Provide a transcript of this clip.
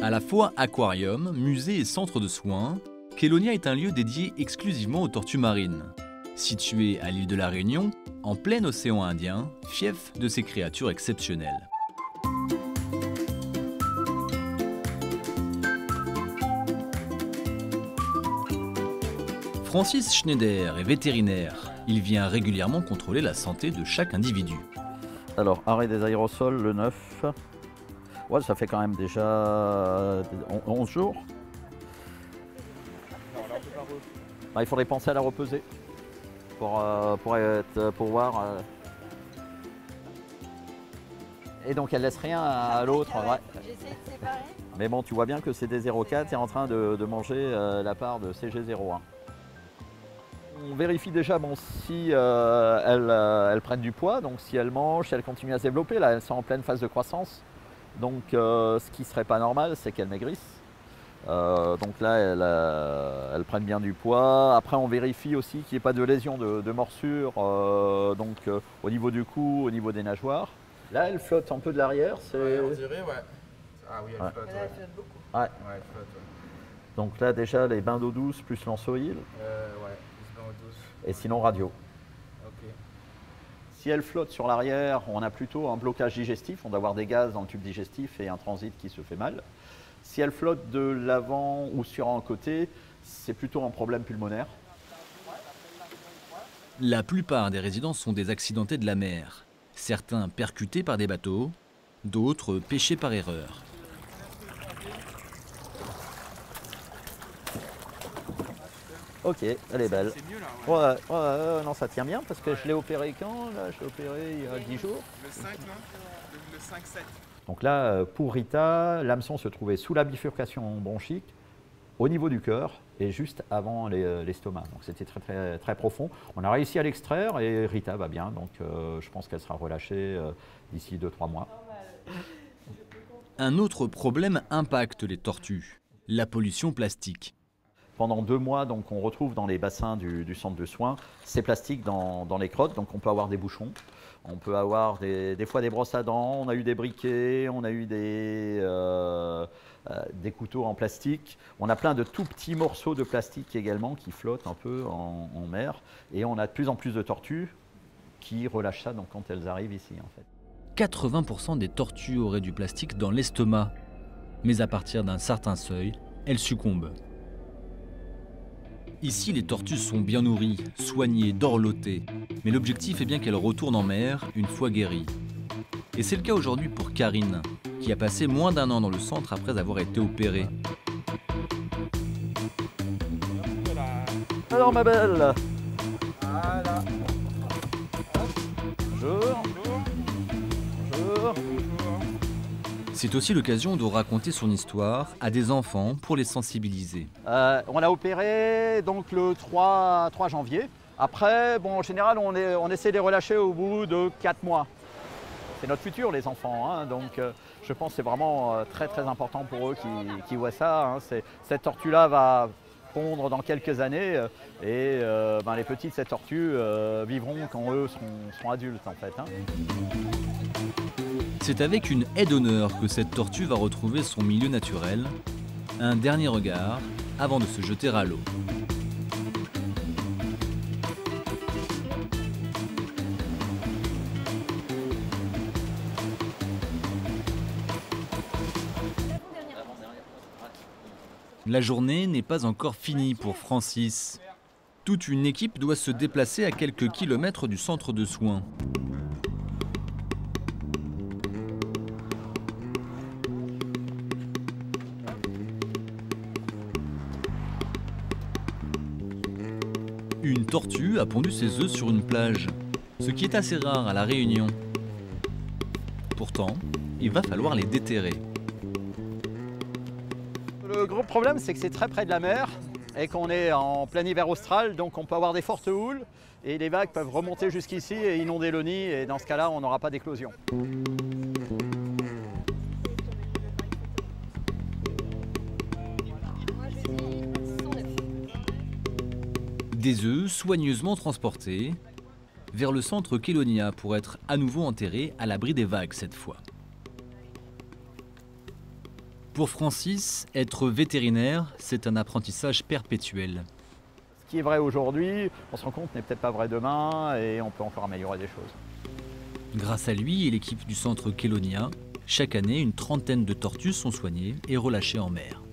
À la fois aquarium, musée et centre de soins, Kélonia est un lieu dédié exclusivement aux tortues marines. Situé à l'île de la Réunion, en plein océan Indien, fief de ces créatures exceptionnelles. Francis Schneider est vétérinaire. Il vient régulièrement contrôler la santé de chaque individu. Alors, arrêt des aérosols le 9. Ouais, ça fait quand même déjà 11 jours. Il faudrait penser à la repeser pour voir. Et donc elle laisse rien à l'autre. Ouais. J'essaie de séparer. Mais bon, tu vois bien que CD04 est en train de manger la part de CG01. On vérifie déjà si elles prennent du poids, donc si elles mangent, si elles continuent à se développer. Là, elles sont en pleine phase de croissance. Donc ce qui ne serait pas normal, c'est qu'elles maigrissent. Donc là, elles prennent bien du poids. Après, on vérifie aussi qu'il n'y ait pas de lésion de morsure au niveau du cou, au niveau des nageoires. Là, elle flotte un peu de l'arrière. Ouais, on dirait, ouais. Ah oui, elle flotte. Là, elle flotte beaucoup. Ouais. Ouais, elle flotte, ouais. Donc là, déjà, les bains d'eau douce plus l'ensoil. Ouais, plus bain d'eau douce. Et sinon, radio. Ok. Si elle flotte sur l'arrière, on a plutôt un blocage digestif. On doit avoir des gaz dans le tube digestif et un transit qui se fait mal. Si elle flotte de l'avant ou sur un côté, c'est plutôt un problème pulmonaire. La plupart des résidents sont des accidentés de la mer. Certains percutés par des bateaux, d'autres pêchés par erreur. Ok, elle est belle. C'est mieux là, ouais. Ouais, non, ça tient bien parce que je l'ai opéré quand? Là, je l'ai opéré il y a 10 jours. Le 5, non? Le 5-7. Donc là, pour Rita, l'hameçon se trouvait sous la bifurcation bronchique, au niveau du cœur et juste avant l'estomac. Donc c'était très, très, très profond. On a réussi à l'extraire et Rita va bien. Donc je pense qu'elle sera relâchée d'ici 2-3 mois. Un autre problème impacte les tortues, la pollution plastique. Pendant 2 mois, donc, on retrouve dans les bassins du centre de soins ces plastiques dans les crottes. Donc on peut avoir des bouchons, on peut avoir des fois des brosses à dents, on a eu des briquets, on a eu des couteaux en plastique. On a plein de tout petits morceaux de plastique également qui flottent un peu en mer. Et on a de plus en plus de tortues qui relâchent ça donc, quand elles arrivent ici en fait. 80% des tortues auraient du plastique dans l'estomac. Mais à partir d'un certain seuil, elles succombent. Ici, les tortues sont bien nourries, soignées, dorlotées. Mais l'objectif est bien qu'elles retournent en mer une fois guéries. Et c'est le cas aujourd'hui pour Karine, qui a passé moins d'1 an dans le centre après avoir été opérée. Alors ma belle, Voilà. bonjour. Bonjour. C'est aussi l'occasion de raconter son histoire à des enfants pour les sensibiliser. On l'a opéré donc le 3 janvier. Après, bon, en général, on essaie de les relâcher au bout de 4 mois. C'est notre futur, les enfants. Hein, donc, je pense que c'est vraiment très, très important pour eux qui voient ça. Hein. Cette tortue-là va pondre dans quelques années et les petits de cette tortue vivront quand eux seront adultes, en fait. Hein. C'est avec une aide d'honneur que cette tortue va retrouver son milieu naturel. Un dernier regard avant de se jeter à l'eau. La journée n'est pas encore finie pour Francis. Toute une équipe doit se déplacer à quelques kilomètres du centre de soins. Une tortue a pondu ses œufs sur une plage, ce qui est assez rare à La Réunion. Pourtant, il va falloir les déterrer. Le gros problème, c'est que c'est très près de la mer et qu'on est en plein hiver austral, donc on peut avoir des fortes houles et les vagues peuvent remonter jusqu'ici et inonder le nid et dans ce cas-là, on n'aura pas d'éclosion. Des œufs soigneusement transportés vers le centre Kélonia pour être à nouveau enterrés à l'abri des vagues cette fois. Pour Francis, être vétérinaire, c'est un apprentissage perpétuel. Ce qui est vrai aujourd'hui, on se rend compte, n'est peut-être pas vrai demain et on peut encore améliorer des choses. Grâce à lui et l'équipe du centre Kélonia, chaque année, une trentaine de tortues sont soignées et relâchées en mer.